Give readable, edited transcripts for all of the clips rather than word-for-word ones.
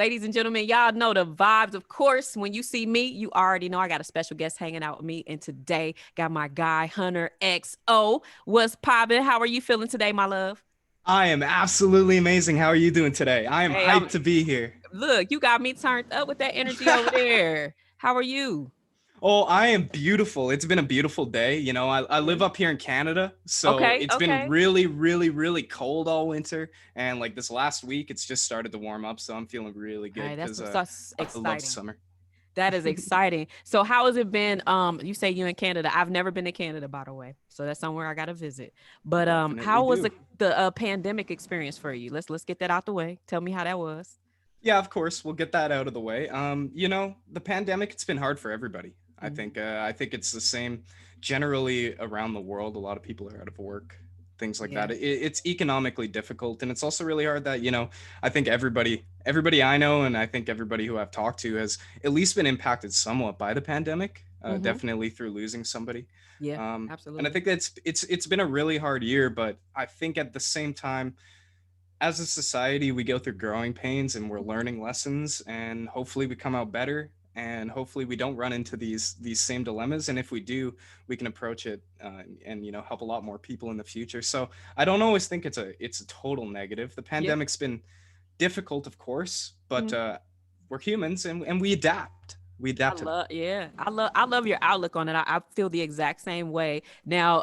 Ladies and gentlemen, y'all know the vibes. Of course, when you see me, you already know I got a special guest hanging out with me. And today, got my guy, Hunter XO. What's poppin'? How are you feeling today, my love? I am absolutely amazing. How are you doing today? I am Hey, hyped to be here. look, you got me turned up with that energy over there. How are you? Oh, I am beautiful. It's been a beautiful day. I Yeah. live up here in Canada, so Okay, it's been okay. really, really, really cold all winter. And like this last week, it's just started to warm up, so I'm feeling really good Hey, that's because that's I love exciting. summer. That is exciting. So how has it been? You say you in Canada. I've never been to Canada, by the way. So that's somewhere I gotta visit. But Definitely how was do. the pandemic experience for you? Let's get that out the way. Tell me how that was. Yeah, of course, we'll get that out of the way. The pandemic, it's been hard for everybody. Mhm. I think it's the same generally around the world. A lot of people are out of work, things like Yeah. that. It's economically difficult, and it's also really hard that I think everybody I know, and I think everybody who I've talked to has at least been impacted somewhat by the pandemic. Mhm. Definitely through losing somebody. Yeah. And I Absolutely. think it's been a really hard year, but I think at the same time as a society, we go through growing pains and we're learning lessons, and hopefully we come out better. And hopefully we don't run into these same dilemmas. And if we do, we can approach it and help a lot more people in the future. So I don't always think it's a total negative. The Yeah. pandemic's been difficult, of course, but Mhm. we're humans and we adapt. We I adapt to that. love, yeah, I love your outlook on it. I feel the exact same way. Now,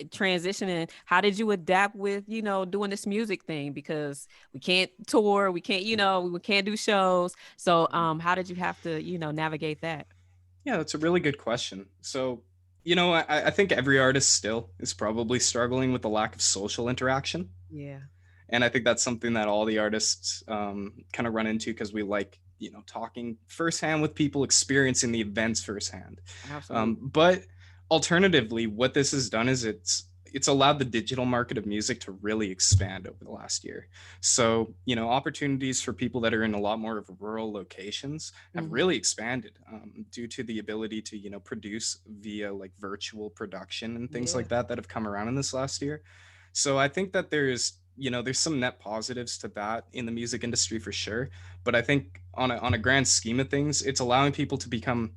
transitioning, how did you adapt with, doing this music thing? Because we can't tour, we can't, we can't do shows. So, how did you have to, navigate that? Yeah, that's a really good question. So, I think every artist still is probably struggling with the lack of social interaction. Yeah, And I think that's something that all the artists kind of run into because we like talking firsthand with people, experiencing the events firsthand. absolutely. But alternatively, what this has done is it's allowed the digital market of music to really expand over the last year. So, opportunities for people that are in a lot more of rural locations have Hmm. really expanded due to the ability to, produce via like virtual production and things Yeah. like that have come around in this last year. So I think that there's some net positives to that in the music industry for sure. But I think on a grand scheme of things, it's allowing people to become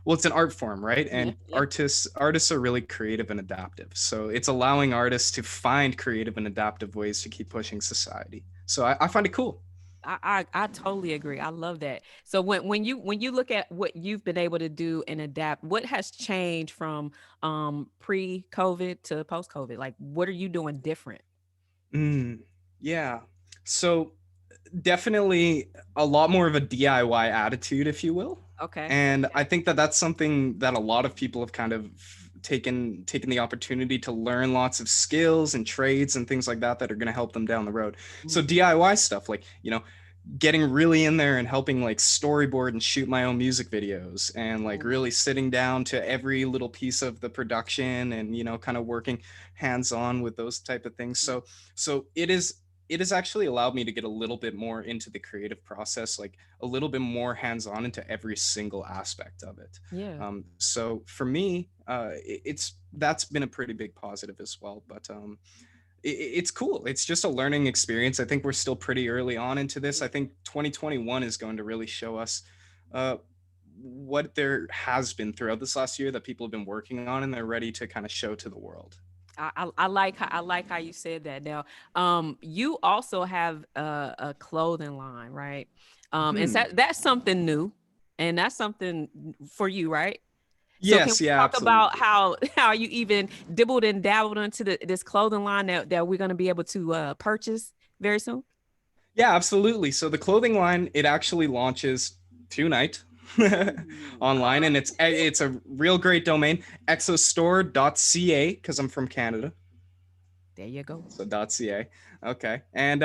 well, it's an art form, right? Yeah. And Yeah. artists are really creative and adaptive. So it's allowing artists to find creative and adaptive ways to keep pushing society. So I find it cool. I totally agree. I love that. So when you look at what you've been able to do and adapt, what has changed from pre-COVID to post-COVID? Like, what are you doing different? Mm, yeah. So definitely a lot more of a DIY attitude, if you will. Okay. And I think that that's something that a lot of people have kind of taken the opportunity to learn lots of skills and trades and things like that are going to help them down the road. So Mhm. DIY stuff like, getting really in there and helping like storyboard and shoot my own music videos and like Mhm. really sitting down to every little piece of the production and kind of working hands on with those type of things. So it has actually allowed me to get a little bit more into the creative process, like a little bit more hands on into every single aspect of it. Yeah. So for me, it's that's been a pretty big positive as well. But it's cool. It's just a learning experience. I think we're still pretty early on into this. I think 2021 is going to really show us uh, what there has been throughout this last year that people have been working on and they're ready to kind of show to the world. I like how you said that. Now, you also have a clothing line, right? And Hmm. that's something new, and that's something for you, right? So can Yes, we yeah, talk about absolutely. how you even dibbled and dabbled into this clothing line that we're going to be able to purchase very soon? Yeah, absolutely. So the clothing line, it actually launches tonight Ooh, online, all and right. it's a real great domain, exostore.ca, because I'm from Canada. There you go. So .ca. Okay. And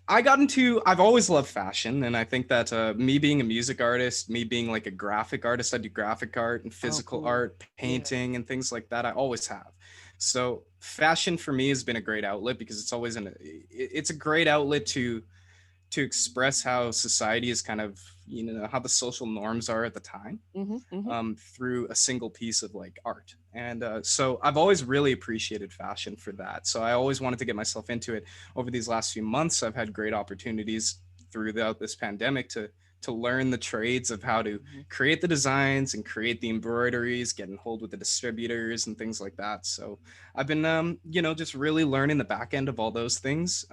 I've always loved fashion. And I think that me being a music artist, me being like a graphic artist, I do graphic art and Oh, physical cool. art, Yeah. painting and things like that. I always have. So fashion for me has been a great outlet because it's a great outlet to express how society is kind of, how the social norms are at the time Mm-hmm. Mm-hmm. through a single piece of like art. And so I've always really appreciated fashion for that. So I always wanted to get myself into it. Over these last few months, I've had great opportunities throughout this pandemic to learn the trades of how to Mhm. create the designs and create the embroideries, get in hold with the distributors and things like that. So I've been, just really learning the back end of all those things.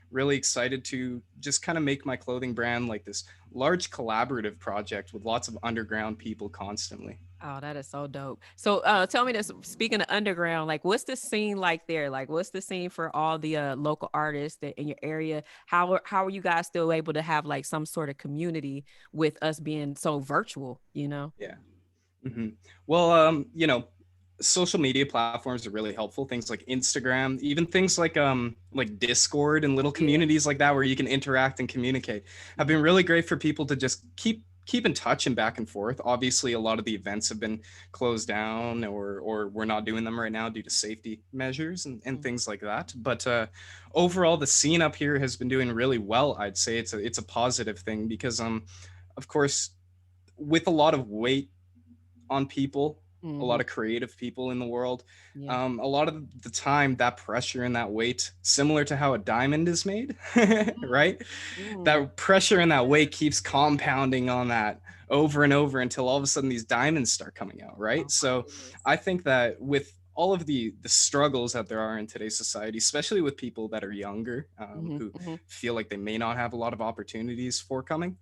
Really excited to just kind of make my clothing brand like this large collaborative project with lots of underground people constantly. Oh, that is so dope. So, tell me this. Speaking of underground, like, what's the scene like there? Like, what's the scene for all the local artists that in your area? How are you guys still able to have like some sort of community with us being so virtual? You know? Yeah. hmm Well, social media platforms are really helpful. Things like Instagram, even things like Discord and little Yeah. communities like that where you can interact and communicate have Yeah. been really great for people to just keep in touch and back and forth. Obviously, a lot of the events have been closed down or we're not doing them right now due to safety measures and Mhm. things like that. But overall, the scene up here has been doing really well. I'd say it's a positive thing because of course, with a lot of weight on people, a lot Mhm. of creative people in the world. Yeah. A lot of the time, that pressure and that weight, similar to how a diamond is made, Mm. right? Mm. That pressure and that weight Yes. keeps compounding on that over and over until all of a sudden these diamonds start coming out, right? Oh my So goodness. I think that with all of the struggles that there are in today's society, especially with people that are younger, Mhm. who Mhm. feel like they may not have a lot of opportunities forthcoming,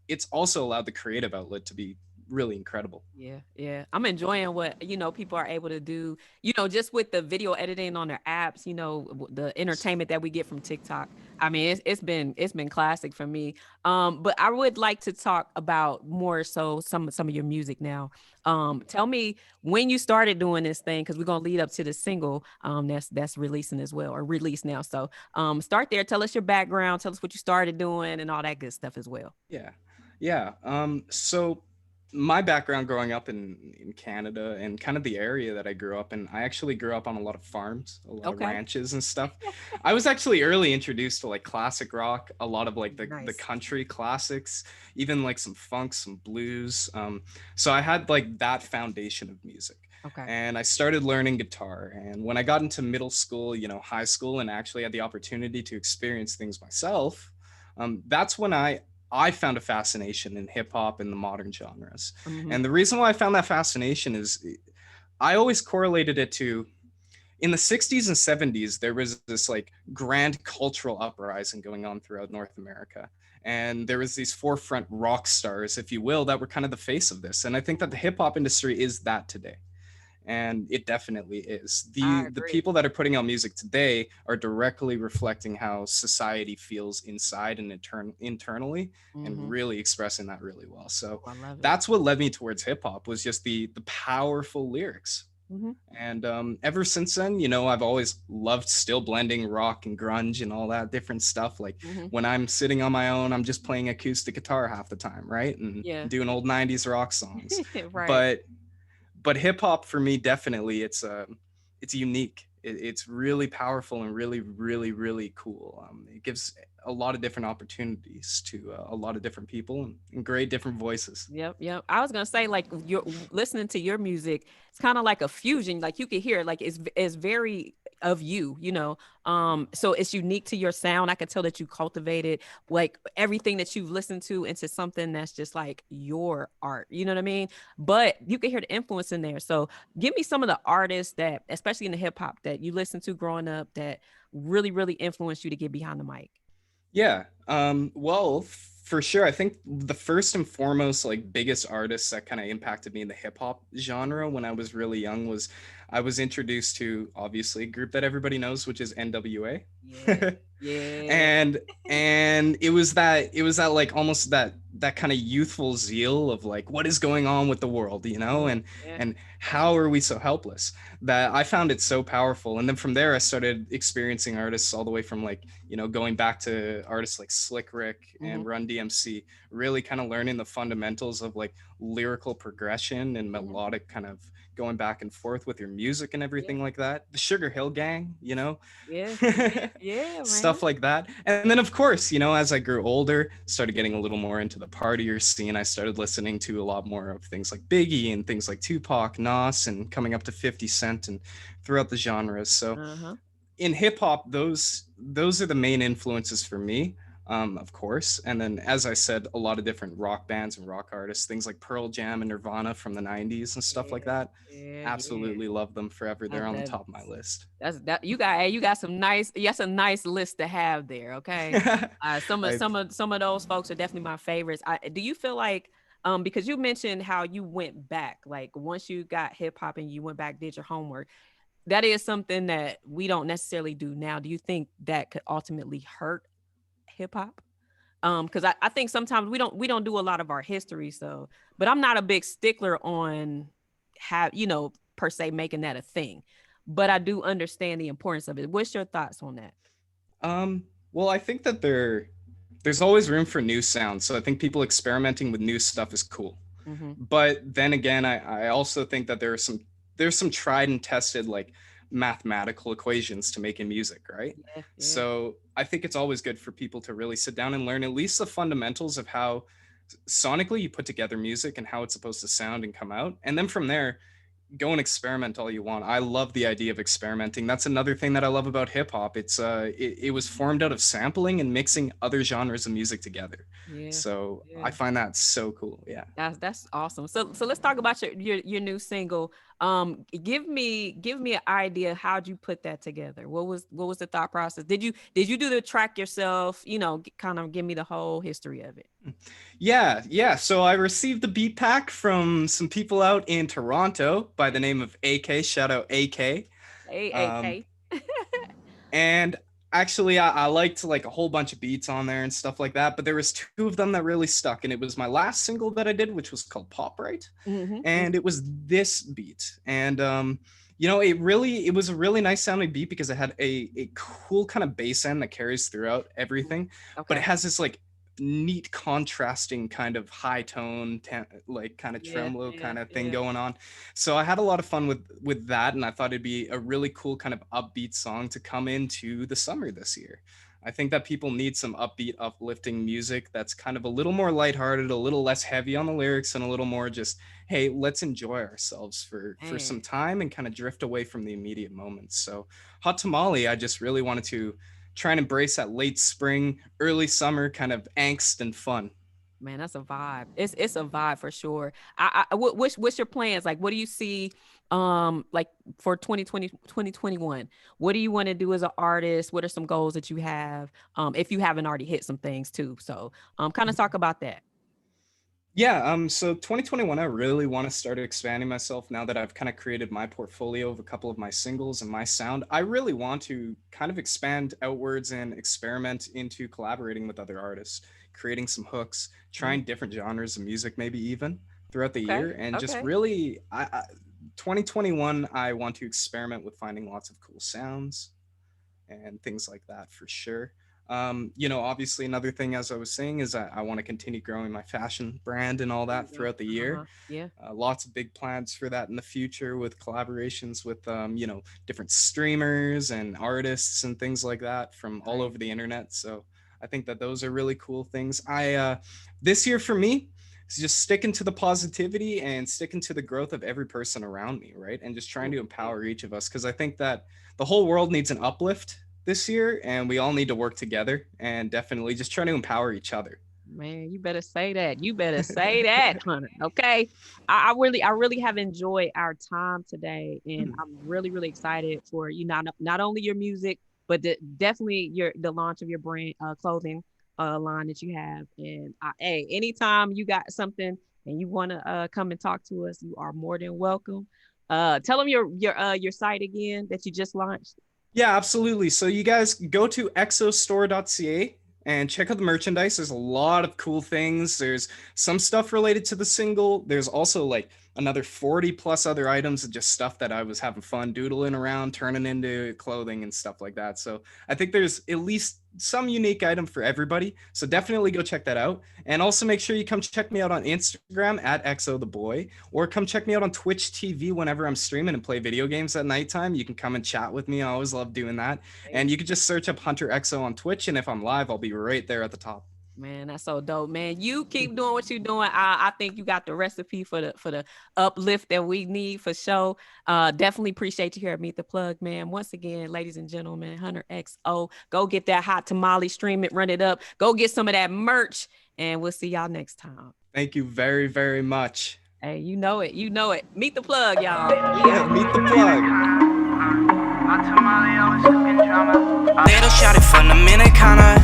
it's also allowed the creative outlet to be really incredible. Yeah, yeah. I'm enjoying what, people are able to do, just with the video editing on their apps, the entertainment that we get from TikTok. I mean, it's been classic for me. But I would like to talk about more so some of your music now. Tell me when you started doing this thing because we're gonna lead up to the single that's releasing as well or released now. So start there. Tell us your background, tell us what you started doing and all that good stuff as well. Yeah. Yeah. So my background growing up in Canada and kind of the area that I grew up in, I actually grew up on a lot of farms, a lot of Okay. ranches and stuff. I was actually early introduced to like classic rock, a lot of like the Nice. country classics, even like some funk, some blues. So I had like that foundation of music. Okay. And I started learning guitar. And when I got into middle school, high school, and actually had the opportunity to experience things myself, that's when I found a fascination in hip hop and the modern genres. Mhm. And the reason why I found that fascination is I always correlated it to in the 60s and 70s, there was this like grand cultural uprising going on throughout North America. And there was these forefront rock stars, if you will, that were kind of the face of this. And I think that the hip hop industry is that today, and it definitely is. I The agree. people that are putting out music today are directly reflecting how society feels inside and internally, and Mhm. really expressing that really well. Oh, So I love it. that's what led me towards hip hop, was just the powerful lyrics. Mhm. And ever since then, I've always loved still blending rock and grunge and all that different stuff. Like Mhm. when I'm sitting on my own, I'm just playing acoustic guitar half the time, right? And Yeah. doing old 90s rock songs. Right. But hip hop for me, definitely, it's unique. It's really powerful and really really really cool. It gives a lot of different opportunities to a lot of different people and great different voices. Yep, yep. I was gonna say, like, you're listening to your music, it's kind of like a fusion. Like you can hear it, like it's very of you, So it's unique to your sound. I could tell that you cultivated like everything that you've listened to into something that's just like your art. You know what I mean? But you can hear the influence in there. So give me some of the artists that, especially in the hip hop, that you listened to growing up that really, really influenced you to get behind the mic. Yeah. Well, for sure. I think the first and foremost, like, biggest artists that kind of impacted me in the hip hop genre when I was really young was I was introduced to, obviously, a group that everybody knows, which is NWA. Yeah, yeah. and and it was that like almost that kind of youthful zeal of like what is going on with the world, Mhm. Yeah. and how are we so helpless, that I found it so powerful. And then from there I started experiencing artists all the way from like, going back to artists like Slick Rick and Mhm. Run DMC, really kind of learning the fundamentals of like lyrical progression and Mhm. melodic kind of going back and forth with your music and Yeah. everything like that. The Sugar Hill Gang, Yeah. Yeah, man. stuff like that. And then, of course, as I grew older, started getting a little more into the partier scene. I started listening to a lot more of things like Biggie and things like Tupac, Nas, and coming up to 50 Cent and throughout the genres. So Uh-huh. in hip hop, those are the main influences for me. of course. And then, as I said, a lot of different rock bands and rock artists, things like Pearl Jam and Nirvana from the 90s and stuff like Yeah, that. yeah, yeah. Absolutely love them forever. They're on the That top of my list. that's that you got. Hey, you got some nice. Yes, a nice list to have there. Okay, some of I those folks are definitely my favorites. Do you feel like because you mentioned how you went back, like once you got hip hop and you went back, did your homework. That is something that we don't necessarily do now. Do you think that could ultimately hurt hip hop? Because I think sometimes we don't do a lot of our history, so but I'm not a big stickler on have per se making that a thing, but I do understand the importance of it. What's your thoughts on that? um well, I think that there's always room for new sounds. So I think people experimenting with new stuff is cool. Mm-hmm. But then again, I also think that there's some tried and tested like mathematical equations to making music, right? Yeah, yeah, So I think it's always good for people to really sit down and learn at least the fundamentals of how sonically you put together music and how it's supposed to sound and come out. And then from there, go and experiment all you want. I love the idea of experimenting. That's another thing that I love about hip hop. It was formed out of sampling and mixing other genres of music together. yeah, So I yeah. find that so cool. Yeah. That's awesome. So let's talk about your new single. Give me an idea. How'd you put that together? What was the thought process? Did you do the track yourself? Kind of give me the whole history of it. Yeah, yeah. So I received the beat pack from some people out in Toronto by the name of AK. Shout out AK. Um, AAK. and actually, I liked like a whole bunch of beats on there and stuff like that. But there was two of them that really stuck, and it was my last single that I did, which was called Pop Right, Mm-hmm. and it was this beat. And it was a really nice sounding beat because it had a cool kind of bass end that carries throughout everything, but it Okay. has this like neat contrasting kind of high tone like kind of Yeah, tremolo yeah, kind of thing yeah. going on. So I had a lot of fun with that, and I thought it'd be a really cool kind of upbeat song to come into the summer this year. I think that people need some upbeat, uplifting music that's kind of a little more lighthearted, a little less heavy on the lyrics, and a little more just, hey, let's enjoy ourselves for Man, some time and kind of drift away from the immediate moments. So Hot Tamale, I just really wanted to try and embrace that late spring, early summer kind of angst and fun. man, that's a vibe. It's a vibe for sure. What's your plans? Like, what do you see? Like for 2020 2021, what do you want to do as an artist? What are some goals that you have? If you haven't already hit some things too. So, kind of talk about that. Yeah, so 2021, I really want to start expanding myself now that I've kind of created my portfolio of a couple of my singles and my sound. I really want to kind of expand outwards and experiment into collaborating with other artists, creating some hooks, Mm, trying different genres of music, maybe even throughout the okay. year. And just Okay. really, 2021, I want to experiment with finding lots of cool sounds and things like that for sure. Obviously, another thing, as I was saying, is I want to continue growing my fashion brand and all There you that go. throughout the year. Uh-huh. Yeah. Lots of big plans for that in the future with collaborations with, different streamers and artists and things like that from all Nice. over the internet. So I think that those are really cool things. This year for me, is just sticking to the positivity and sticking to the growth of every person around me, right? And just trying Ooh, to yeah. empower each of us because I think that the whole world needs an uplift this year, and we all need to work together and definitely just try to empower each other. Man, you better say that. You better say that, Hunter. Okay. I really have enjoyed our time today, and I'm really, really excited for you not only your music, but definitely the launch of your brand clothing line that you have. And hey, anytime you got something and you want to come and talk to us, you are more than welcome. Tell them your site again that you just launched. Yeah, absolutely. So you guys go to exostore.ca and check out the merchandise. There's a lot of cool things. There's some stuff related to the single. There's also like another 40 plus other items of just stuff that I was having fun doodling around, turning into clothing and stuff like that. So I think there's at least some unique item for everybody. So definitely go check that out. And also make sure you come check me out on Instagram at exo the boy, or come check me out on Twitch TV whenever I'm streaming and play video games at nighttime. You can come and chat with me. I always love doing that. And you can just search up Hunter Exo on Twitch, and if I'm live, I'll be right there at the top. Man, that's so dope, man. You keep doing what you're doing. I think you got the recipe for the uplift that we need for sure. Definitely appreciate you here at Meet the Plug, man. Once again, ladies and gentlemen, Hunter XO. Go get that hot tamale, stream it, run it up. Go get some of that merch, and we'll see y'all next time. Thank you very, very much. Hey, you know it. You know it. Meet the Plug, y'all. We Yeah, out. meet the plug. Little shouted from Dominicana,